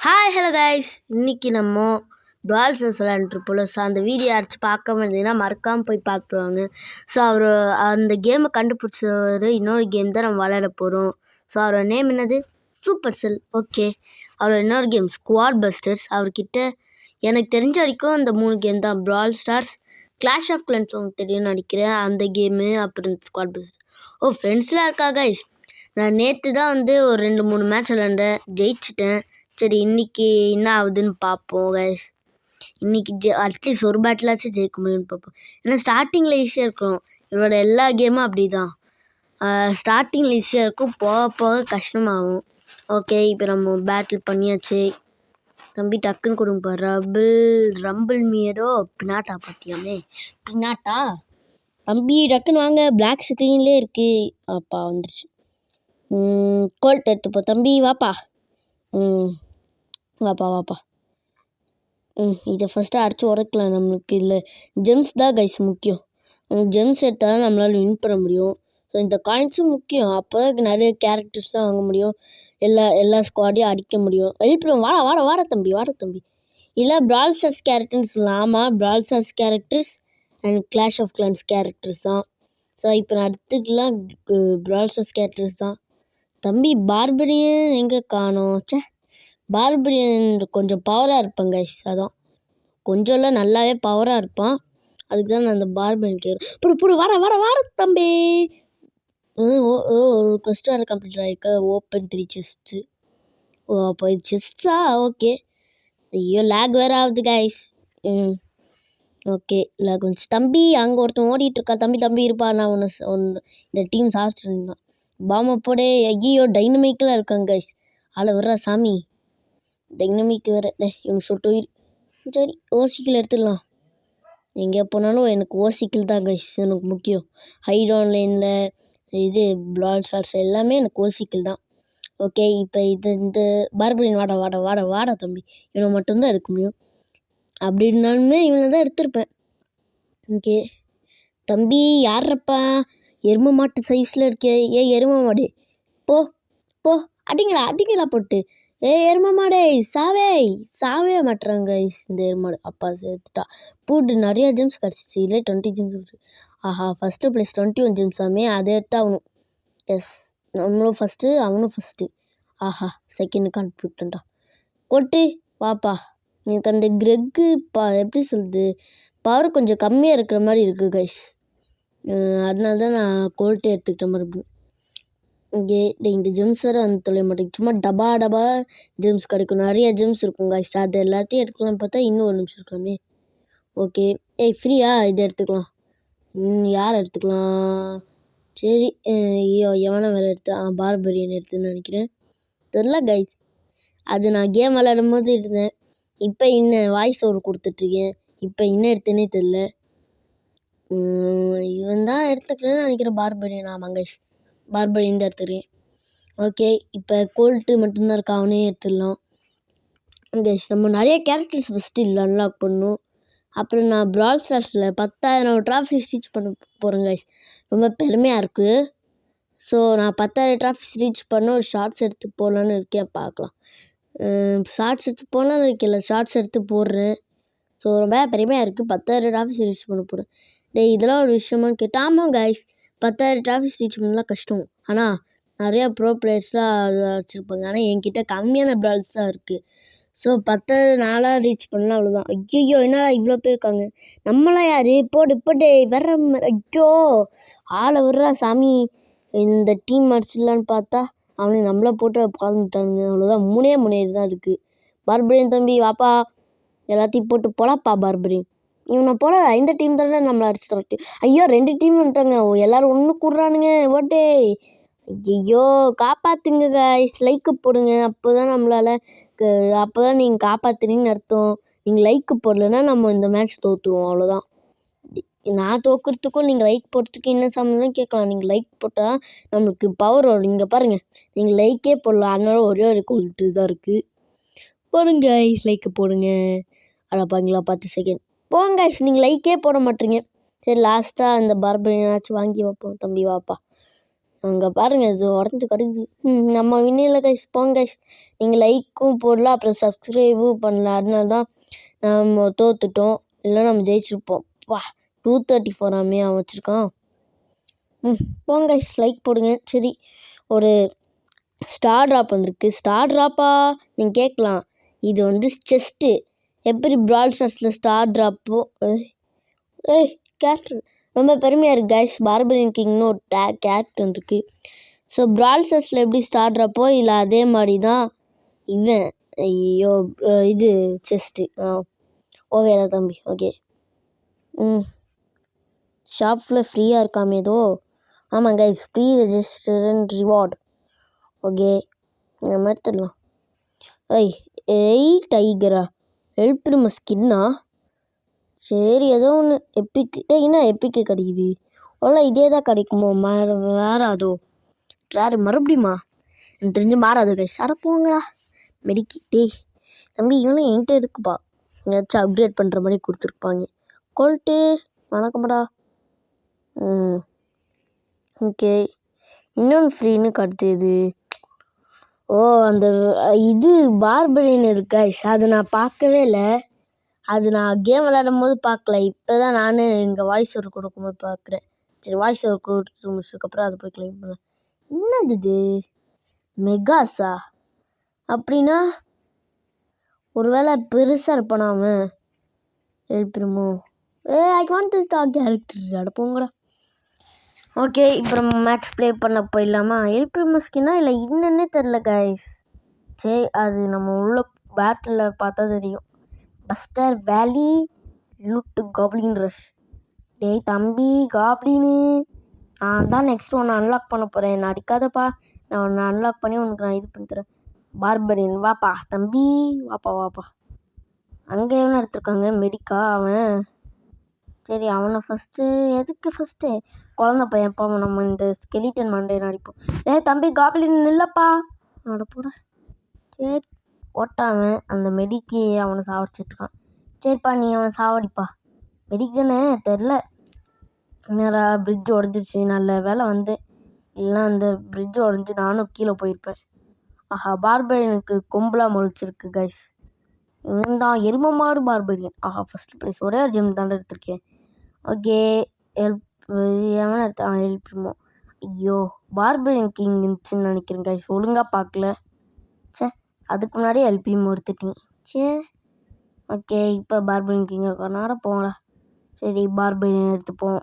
Hi hello guys, இன்றைக்கி நம்ம டுவால் stars விளையாண்டுருப்போம். So அந்த வீடியோ அடிச்சு பார்க்காம இருந்தீங்கன்னா மறக்காமல் போய் பார்த்துருவாங்க. ஸோ அவர் அந்த கேமை கண்டுபிடிச்சவர் இன்னொரு கேம் தான் நம்ம விளையாட போகிறோம். ஸோ அவரோட நேம் என்னது? சூப்பர் செல். ஓகே, அவரோட இன்னொரு கேம் ஸ்குவாட் பஸ்டர்ஸ். அவர்கிட்ட எனக்கு தெரிஞ்ச வரைக்கும் இந்த 3 கேம் தான். டுவால் ஸ்டார்ஸ், கிளாஷ் ஆஃப் கிளான்ஸ் உங்களுக்கு தெரியும்னு நினைக்கிறேன், அந்த கேமு, அப்புறம் ஸ்குவாட் பஸ்டர்ஸ். ஃப்ரெண்ட்ஸ்லாம் இருக்கா கைஸ். நான் நேற்று தான் ஒரு 2-3 மேட்ச் விளையாண்டேன், ஜெயிச்சிட்டேன். சரி, இன்றைக்கி என்ன ஆகுதுன்னு பார்ப்போம் கைஸ். இன்றைக்கி அட்லீஸ்ட் ஒரு பேட்டிலாச்சும் ஜெயிக்க முடியும்னு பார்ப்போம். ஏன்னா ஸ்டார்டிங்கில் ஈஸியாக இருக்கும். இவரோட எல்லா கேமும் அப்படி தான். ஸ்டார்டிங்கில் ஈஸியாக இருக்கும், போக போக கஷ்டமாகும். ஓகே, இப்போ நம்ம பேட்டில் பண்ணியாச்சு. தம்பி டக்குன்னு கொடுங்கப்பா. ரம்பிள் மியரோ பினாட்டா பார்த்தியாமே. பினாட்டா தம்பி டக்குன்னு வாங்க. பிளாக் ஸ்க்ரீன்லேயே இருக்குது. அப்பா வந்துருச்சு. கோல்ட் எடுத்துப்போ தம்பி. வாப்பா. வாப்பா. இதை ஃபஸ்ட்டு அடிச்சு உடைக்கலாம். நம்மளுக்கு இதில் ஜெம்ஸ் தான் கைஸ் முக்கியம். ஜெம்ஸ் எடுத்தால் தான் நம்மளால் வின் பண்ண முடியும். ஸோ இந்த காயின்ஸும் முக்கியம். அப்போ தான் நிறைய கேரக்டர்ஸ்லாம் வாங்க முடியும். எல்லா ஸ்குவாடையும் அடிக்க முடியும். எழுப்பிடும். வாட தம்பி. இல்லை ப்ரால் ஸ்டார்ஸ் கேரக்டர்ஸ் சொல்லலாம். ஆமாம், brawl stars characters and clash of clans characters தான். ஸோ இப்போ நான் அடுத்துக்கலாம் ப்ரால் ஸ்டார்ஸ் கேரக்டர்ஸ் தான். தம்பி பார்பரியன் எங்கே காணோம்? பார்பரியன் கொஞ்சம் பவராக இருப்பான் கைஸ். அதான் கொஞ்சம்லாம் நல்லாவே பவராக இருப்பான். அதுக்கு தான் நான் அந்த பார்பரியன் கேட்குறேன். புடு வாட தம்பி. ஒரு கொஸ்ட் வேறு கம்ப்ளீட் ஆகிருக்க. Open 3 chest. அப்போ இது செஸ்ஸா? ஓகே. ஐயோ, லேக் வேறு ஆகுது கைஸ். ஓகே, லேக் கொஞ்சம். தம்பி அங்கே ஒருத்தன் ஓடிட்டுருக்கா. தம்பி இருப்பா. நான் ஒன்று இந்த டீம் சாப்பிட்டுருந்தான். பாம்பை போடே. ஐயோ, டைனமிக்கெலாம் இருக்காங்க கைஸ். ஆளை விட்றா சாமி. டைனமிக் வேறு. இவங்க சொல்லிட்டு சரி, ஓசிக்கில் எடுத்துடலாம். எங்கே போனாலும் எனக்கு ஓசிக்கில் தான் கைஸ் எனக்கு முக்கியம். ஹைட் ஆன்லைனில் இது ப்ரால் ஸ்டார்ஸ் எல்லாமே எனக்கு ஓசிக்கில் தான். ஓகே, இப்போ இந்த பார்பரியன் வாடா தம்பி. இவனை மட்டும்தான் எடுக்க முடியும். அப்படி இருந்தாலுமே இவனை தான் எடுத்திருப்பேன். ஓகே தம்பி, யார்றப்பா எருமை மாட்டு சைஸில் இருக்கே. எருமை மாடு, போ அடிங்களா போட்டு. எருமை மாடே சாவே மாட்டுறாங்க இந்த எருமாடு. அப்பா சேர்த்துட்டா. பூட்டு நிறையா ஜெம்ஸ் கிடச்சிச்சு. இல்லை 20 ஜெம்ஸ். ஆஹா, ஃபஸ்ட்டு ப்ளஸ் 21 ஜெம்ஸாமே. அதை எடுத்து ஆகணும். எஸ், நம்மளும் ஃபஸ்ட்டு, அவனும் ஃபஸ்ட்டு. ஆஹா, செகண்டுக்கு அனுப்பிவிட்டேன்டா. கொட்டு வாப்பா. எனக்கு அந்த கிரெக்கு எப்படி சொல்லுது, பவர் கொஞ்சம் கம்மியாக இருக்கிற மாதிரி இருக்குது கைஸ். அதனால தான் நான் கோல்ட்டே எடுத்துக்கிட்ட மறுபடியும். இங்கே இந்த ஜெம்ஸ் வேறு வந்து தொலைய மாட்டேங்குது. சும்மா டபா ஜெம்ஸ் கிடைக்கும். நிறைய ஜெம்ஸ் இருக்கும் கைஸ். அது எல்லாத்தையும் எடுத்துக்கலாம் பார்த்தா இன்னும் ஒரு நிமிஷம் இருக்காமே. ஓகே, ஃப்ரீயா? இதை எடுத்துக்கலாம். யார் எடுத்துக்கலாம்? சரி, ஐயோ எவனை வேறு பார்பரியன் எடுத்துன்னு நினைக்கிறேன். தெரில கைஸ். அது நான் கேம் விளையாடும் போது இருந்தேன். இப்போ இன்னும் வாய்ஸ் ஓவர் கொடுத்துட்ருக்கேன். இப்போ இன்னும் எடுத்தேனே தெரில. இவன் தான் எடுத்துக்கிறேன்னு நினைக்கிறேன். பார்பரியன். ஆமாம் கைஸ், பார்பரியன் தான் எடுத்துக்கிறேன். ஓகே, இப்போ கோல்ட்டு மட்டும்தான் இருக்கா. அவனே எடுத்துடலாம் கைஸ். நம்ம நிறைய கேரக்டர்ஸ் ஃபஸ்ட்டு இல்லை அன்லாக் பண்ணணும். அப்புறம் நான் ப்ரால் ஸ்டார்ஸில் 10,000 ட்ராஃபிஸ் ரீச் பண்ண போகிறேன் கைஸ். ரொம்ப பெருமையாக இருக்குது. ஸோ நான் 10,000 ட்ராஃபிஸ் ரீச் பண்ண ஒரு ஷார்ட்ஸ் எடுத்து போடலான்னு இருக்கேன். பார்க்கலாம். ஷார்ட்ஸ் எடுத்து போடலான்னு இருக்கல, ஷார்ட்ஸ் எடுத்து போடுறேன். ஸோ ரொம்ப பெருமையாக இருக்குது. 10,000 ட்ராஃபிஸ் ரீச் பண்ண போகிறேன். இதெல்லாம் ஒரு விஷயமானு கேட்டால் ஆமாம் கைஸ், 10,000 ட்ராஃபிஸ் ரீச் பண்ணலாம் கஷ்டம். ஆனால் நிறையா ப்ரோ பிளேயர்ஸ்லாம் வச்சுருப்பாங்க. ஆனால் என்கிட்ட கம்மியான ப்ரால்ஸ் தான் இருக்குது. ஸோ 10,000 நாளாக ரீச் பண்ணலாம், அவ்வளோதான். ஐயோ, என்னடா இவ்வளோ பேர் இருக்காங்க. நம்மளாம் யார்? போட்டு வர்ற ஐயோ, ஆளை விட்றா சாமி. இந்த டீம் அடிச்சிடலான்னு பார்த்தா அவனை நம்மளை போட்டு பார்த்துட்டானுங்க. அவ்வளோதான். 3 தான் இருக்குது. பார்பரியன் தம்பி வாப்பா, எல்லாத்தையும் போட்டு போலாப்பா. பார்பரியன் இவனை போல இந்த டீம் தானே நம்மளை அடிச்சு தரட்டு. ஐயோ, 2 டீம் வந்துட்டாங்க. எல்லோரும் ஒன்று கூடுறானுங்க. ஓட்டே, ஐயோ காப்பாற்றுங்க கைஸ். லைக்கு போடுங்க. அப்போ தான் நம்மளால் அப்போ தான் நீங்கள் காப்பாற்றுனீங்கன்னு அர்த்தம். நீங்கள் லைக்கு போடலைன்னா நம்ம இந்த மேட்ச் தோற்றுருவோம், அவ்வளோதான். நான் தோற்கிறதுக்கும் நீங்கள் லைக் போடுறதுக்கும் என்ன சம்மந்தம் கேட்கலாம். நீங்கள் லைக் போட்டால் நம்மளுக்கு பவர் வரும். நீங்கள் பாருங்கள், நீங்கள் லைக்கே போடலாம். அதனால ஒரே ஒரு கோல்ட்டு தான் இருக்குது. போடுங்க கைஸ், லைக்கு போடுங்க. அடப்பாங்களா, 10 செகண்ட் போங்க கைஸ். நீங்கள் லைக்கே போட மாட்டீங்க. சரி, லாஸ்ட்டாக அந்த பார்பரியனாச்சும் வாங்கி வைப்போம். தம்பி வாப்பா. அங்கே பாருங்கள் இது உடஞ்சி கிடக்குது. நம்ம வின்னில் கைஸ் போங்க கைஸ். நீங்கள் லைக்கும் போடல அப்புறம் சப்ஸ்கிரைபும் பண்ணல, அதனால தான் நம்ம தோத்துட்டோம். இல்லை நம்ம ஜெயிச்சிருப்போம். 234 அவன் வச்சுருக்கான். போங்க கைஸ் லைக் போடுங்க. சரி, ஒரு ஸ்டார் ட்ராப் வந்திருக்கு. ஸ்டார் ட்ராப்பா நீங்கள் கேட்கலாம். இது வந்து செஸ்ட்டு. எப்படி பிரால் ஸ்டார்ஸில் ஸ்டார் ட்ராப்போ கேரக்டர் ரொம்ப பெருமையாக இருக்குது கைஸ். பார்பரியன் கிங்னு ஒரு கேரக்டர் வந்துருக்கு. ஸோ பிரால் ஸ்டார்ஸில் எப்படி ஸ்டார் ட்ராப்போ இல்லை அதே மாதிரி தான் இவன். ஐயோ இது செஸ்ட்டு. ஓகேடா தம்பி. ஓகே. ஷாப்பில் ஃப்ரீயாக இருக்காமே ஏதோ. ஆமாம் guys, free register and reward. Okay, நம்ம எடுத்துடலாம். டைகரா ஹெல்ப் நம்ம ஸ்கின்னா. சரி, ஏதோ ஒன்று எப்பிக்கு. என்ன எப்பிக்கு கிடைக்குது? ஓல இதே தான் கிடைக்குமோ? மாறாதோ? ரேரு மறுபடியுமா? எனக்கு தெரிஞ்சு மாறாது கைஸ். அட போங்கடா மெடிக்கி. தம்பி இவனும் என்கிட்ட இருக்குப்பா. ஏதாச்சும் அப்கிரேட் பண்ணுற மாதிரி கொடுத்துருப்பாங்க. கொல்ட்டு வணக்கம்டா. ஓகே, இன்னொன்று ஃப்ரீன்னு காட்டுது. அந்த இது பார்பரியன் இருக்கா, அது நான் பார்க்கவே இல்லை. அது நான் கேம் விளையாடும் போது பார்க்கல. இப்போ தான் நான் இங்கே வாய்ஸ் ஓவர் கொடுக்கும்போது பார்க்குறேன். சரி, வாய்ஸ் ஓவர் கொடுத்து முடிச்சதுக்கப்புறம் அதை போய் கிளைம் பண்ணலாம். என்னது இது? மெகாஸா? அப்படின்னா ஒருவேளை பெருசாக இருப்பானா அவன்? எழுப்பிடுமோ? I want this dog character. அடப்போங்கடா. ஓகே, இப்போ நம்ம மேட்ச் ப்ளே பண்ண போயிடலாமா? எழுப்பிடுமோ ஸ்கின்னா இல்லை என்னன்னே தெரில கைஸ். சரி, அது நம்ம உள்ள பேட்டில் பார்த்தா தெரியும். பஸ்டர் வேலி லூட்டு காப்ளின் ரஷ். டேய் தம்பி காப்ளின்னு, நான் தான் நெக்ஸ்ட் ஒன்று அன்லாக் பண்ண போகிறேன். நான் அடிக்காதப்பா. நான் ஒன்று அன்லாக் பண்ணி உனக்கு நான் இது பண்ணி தரேன். பார்பரியன் வாப்பா தம்பி, வாப்பா. அங்கே எவனை எடுத்துருக்காங்க? மெடிக்கா அவன். சரி, அவனை ஃபஸ்ட்டு. எதுக்கு ஃபஸ்ட்டு? குழந்த பையன்ப்பா. நம்ம இந்த ஸ்கெலிட்டன் மண்டே அடிப்போம். தம்பி காப்ளின் இல்லைப்பா. அவனோட போட. சரி, ஓட்டாவன் அந்த மெடிக்கு அவனை சாவடிச்சிட்ருக்கான். சரிப்பா, நீ அவனை சாவடிப்பா. மெடிக் தானே தெரில. என்னடா பிரிட்ஜ் உடஞ்சிருச்சு. நல்ல வேலை வந்து இல்லைன்னா அந்த பிரிட்ஜ் உடஞ்சி நானும் கீழே போயிருப்பேன். ஆஹா, பார்பரியனுக்கு கொம்புலாம் முளைச்சிருக்கு கைஸ். இவன் தான் எரும மாடு பார்பரியன். ஆஹா, ஃபஸ்ட் ப்ரைஸ். ஒரே ஒரு ஜெம் தாண்டா எடுத்திருக்கேன். ஓகே, எவனை எடுத்தான்? ஹெல்ப்மோ. ஐயோ, பார்பரியன் கிங் இருந்துச்சுன்னு நினைக்கிறேன் கைஸ். ஒழுங்காக பார்க்கல. அதுக்கு முன்னாடி எல்பிஎம் எடுத்துட்டேன். சரி, ஓகே, இப்போ பார்பரியன் கிங் நேரம் போங்களா. சரி, பார்பரியன் எடுத்துப்போம்.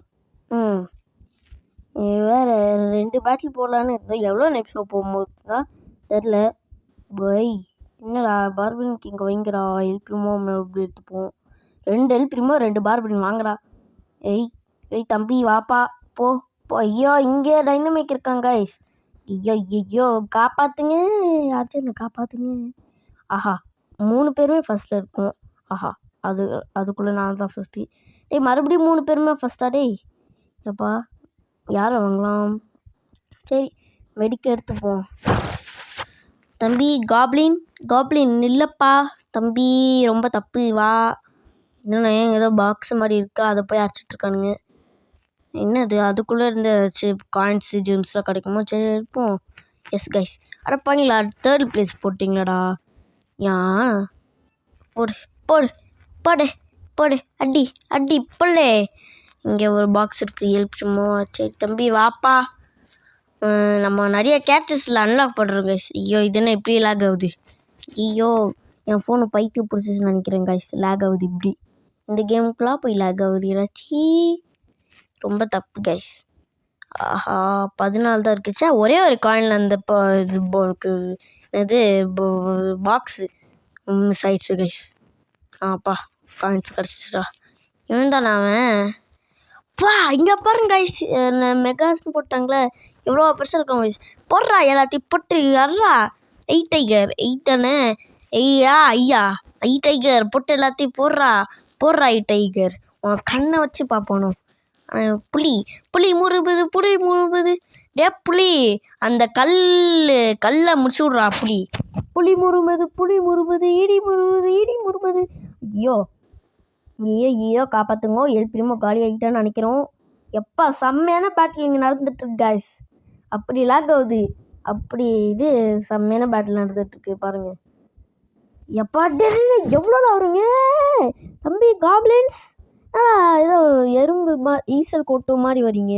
வேறு 2 பேட்டில் போடலான்னு இருந்தோம். எவ்வளோ நிமிஷம் போகும்போது தான் தெரில. என்னடா பார்பரியன் கிங் வைங்கடா. எல்பிஎம்மோ எப்படி எடுத்துப்போம். 2 எல்பிஎம்மோ 2 பார்பரியன் வாங்கடா. ஏய் தம்பி வாப்பா. போ. ஐயோ, இங்கே டைனமிக் இருக்காங்க கைஸ். ஐயோ காப்பாற்றுங்க. யாச்சும் என்ன காப்பாற்றுங்க. ஆஹா, 3 பேருமே ஃபஸ்ட்டில் இருக்கும். ஆஹா, அதுக்குள்ளே நான் தான் ஃபஸ்ட்டு. மறுபடியும் 3 பேருமே ஃபஸ்ட்டா? எப்பா யாரை வாங்கலாம்? சரி, மெடிக்க எடுத்துப்போம். தம்பி காப்ளின் இல்லைப்பா தம்பி, ரொம்ப தப்பு. வா. இன்னொன்று ஏதோ பாக்ஸ் மாதிரி இருக்கா, அதை போய் அடிச்சிட்ருக்கானுங்க. என்னது? அதுக்குள்ளே இருந்து ஏதாச்சும் காயின்ஸு ஜெம்ஸ்லாம் கிடைக்குமோ? சரி இருப்போம். S guys. அட பண்ணிங்களா, 3rd பிளேஸ் போட்டிங்களாடா. ஏன் போடு அடி போலே. இங்கே ஒரு பாக்ஸ் இருக்குது. எழுப்பிச்சுமோ. சரி தம்பி வாப்பா. நம்ம நிறைய கேரக்டர்ஸில் அன்லாக் பண்ணுறோம் கைஸ். ஐயோ, இது என்ன இப்படி லேக் ஆகுது? ஐயோ, என் ஃபோனை பைத்தியம் பிடிச்சிச்சுன்னு நினைக்கிறேன் கைஸ். லேக் ஆகுது இப்படி. இந்த கேமுக்குலாம் போய் லேக் ஆகுது. ஏதாச்சி ரொம்ப தப்பு கைஸ். ஆஹா, 14 தான் இருக்குச்சா. ஒரே ஒரு காயினில் அந்த இது பாக்ஸு மிஸ் ஆயிடுச்சு கைஸ். ஆப்பா, காயின்ஸ் கிடச்சிச்சுடா. இவன் தானே அவன்? இங்கே பாருங்க கைஸ், மெகாஸ்ன்னு போட்டாங்களே, எவ்வளோ பெருசாக இருக்கும் கைஸ். போடுறா எல்லாத்தையும் போட்டு வர்றா. டைகர் தானே. ஐயா டைகர் போட்டு எல்லாத்தையும் போடுறா டைகர். உன் கண்ணை வச்சு பார்ப்போனோ. புலி முறுபுது. புலி அந்த கல்லை முடிச்சு விட்றா. புலி முறுபுது. இடி முறுபுது. ஐயோ காப்பாற்றுங்கோ. எல்பிஎம்மோ காலி ஆகிட்டான்னு நினைக்கிறோம். எப்பா செம்மையான பேட்டில் இங்கே நடந்துட்டுருக்கு கைஸ். அப்படி லாக் ஆகுது. அப்படி இது செம்மையான பேட்டில் நடந்துட்டுருக்கு பாருங்கள். எப்பா எவ்வளோ வருங்க தம்பி காப்ளின்ஸ். ஏதோ எறும்பு ஈசல் கூட்டம் மாதிரி வரீங்க.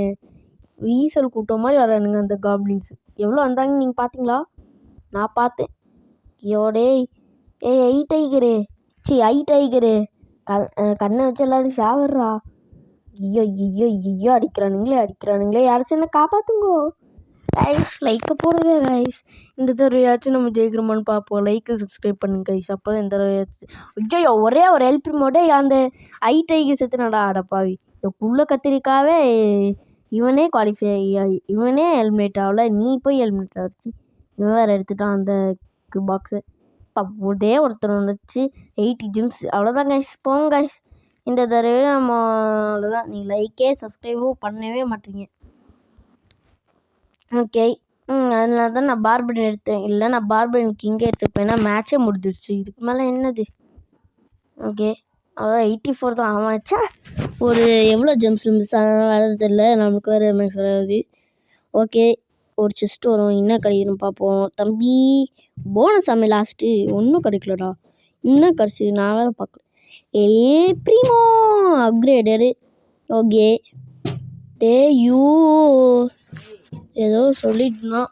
ஈசல் கூட்டம் மாதிரி வரானுங்க அந்த காப்ளின்ஸ். எவ்வளோ வந்தாங்க நீங்கள் பார்த்தீங்களா? நான் பார்த்தேன். ஐயோடே ஐ டைகரு கண்ணை வச்சு எல்லாரும் சாவட்றா. ஐயோ அடிக்கிறானுங்களே யாராச்சும் என்ன காப்பாற்றுங்கோ கைஸ். லைக்கை போடுங்க கைஸ். இந்த தடவையாச்சும் நம்ம ஜெயிக்கிறோமான்னு பார்ப்போம். லைக்கு சப்ஸ்கிரைப் பண்ணுங்க கைஸ். அப்போ இந்த தடவையாச்சும். ஐயோ ஒரே ஒரு ஹெல்ப் மோடே அந்த டைகர் செத்துனடா அடப்பாவி. இந்த புள்ள கத்திரிக்காவே இவனே குவாலிஃபை இவனே ஹெல்மெட் ஆகல. நீ போய் ஹெல்மெட் ஆச்சு. இவன் வேறு எடுத்துட்டான் அந்த பாக்ஸை. ஒரே ஒருத்தர் வந்துச்சு 80 ஜிம்ஸ். அவ்வளோதான் கைஸ். போங்க கைஸ். இந்த தடவை நம்ம அவ்வளோதான். நீங்கள் லைக்கே சப்ஸ்கிரைபும் பண்ணவே மாட்டீங்க. ஓகே அதனால தான் நான் பார்பன் எடுத்தேன். இல்லை நான் பார்பன் கிங்கே எடுத்துப்பேன். ஏன்னா மேட்சே முடிஞ்சிடுச்சு. இதுக்கு மேலே என்னது? ஓகே அதான் 84 தான் ஆமாச்சா. ஒரு எவ்வளோ ஜெம்ஸ் மிஸ் ஆனால் வேறு தெரியல. நமக்கு வேறு மேக்ஸ் வராது. ஓகே ஒரு செஸ்ட் வரும். என்ன கிடைக்கணும் பார்ப்போம். தம்பி போனஸ் ஆமே லாஸ்ட்டு ஒன்றும் கிடைக்கலடா. இன்னும் கிடச்சி நான் வேறு பார்க்கல. ப்ரீமோ அப்கிரேடடு. ஓகே யூ ஏதோ சொல்லிட்டு இருந்தான்.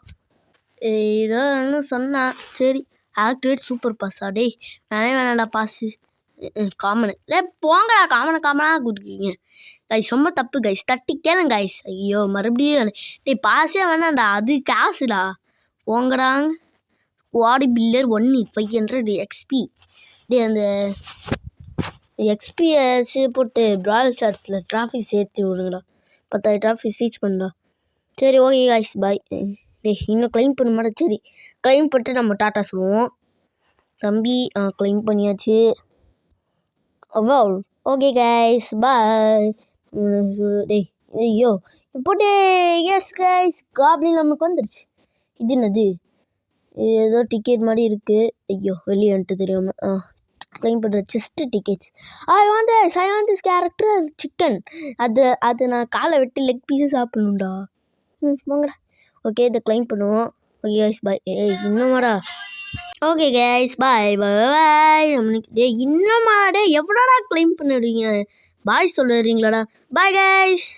ஏதோ என்ன சொன்னான். சரி ஆக்டிவேட் சூப்பர் பாஸா? டேய் நானே வேணாண்டா பாஸு காமனு. போங்கடா காமனாக கொடுக்குறீங்க கைஸ். ரொம்ப தப்பு கைஸ். தட்டி கேளுங்க கைஸ். ஐயோ மறுபடியும் டேய் பாஸே வேணாண்டா. அது காசுடா. போங்கடாங்க. ஸ்குவாடி பில்லர் 1 XP. டே அந்த எக்ஸ்பிஎஸ் போட்டு பிரால் ஸ்டார்ஸில் ட்ராஃபி சேர்த்து விடுங்கடா. 10,000 ட்ராஃபி ரீச் பண்ணடா. சரி ஓகே கைஸ் பாய். இன்னும் கிளைம் பண்ண மாட்டேன். சரி கிளைம் பண்ணிட்டு நம்ம டாட்டா சொல்லுவோம். தம்பி கிளைம் பண்ணியாச்சு. ஓகே கைஸ் பாய். டேய் ஐயோ போட்டே. எஸ் கைஸ் காப்ளின் நமக்கு வந்துருச்சு. இது என்னது? ஏதோ டிக்கெட் மாதிரி இருக்குது. ஐயோ வெளியே வந்துட்டு தெரியாமல் கிளைம் பண்ணுற chest tickets. I want this character chicken. அது நான் காலை வெட்டி லெக் பீஸு சாப்பிட்ணுண்டா. போங்கடா. ஓகே இதை கிளைம் பண்ணுவோம். Okay guys bye. இன்னுமாடா. Okay guys bye bye. நம்மளுக்கு இன்னுமாடே எவ்வளோடா கிளைம் பண்ணிடுவீங்க? பாய் சொல்லுறீங்களாடா. Bye guys.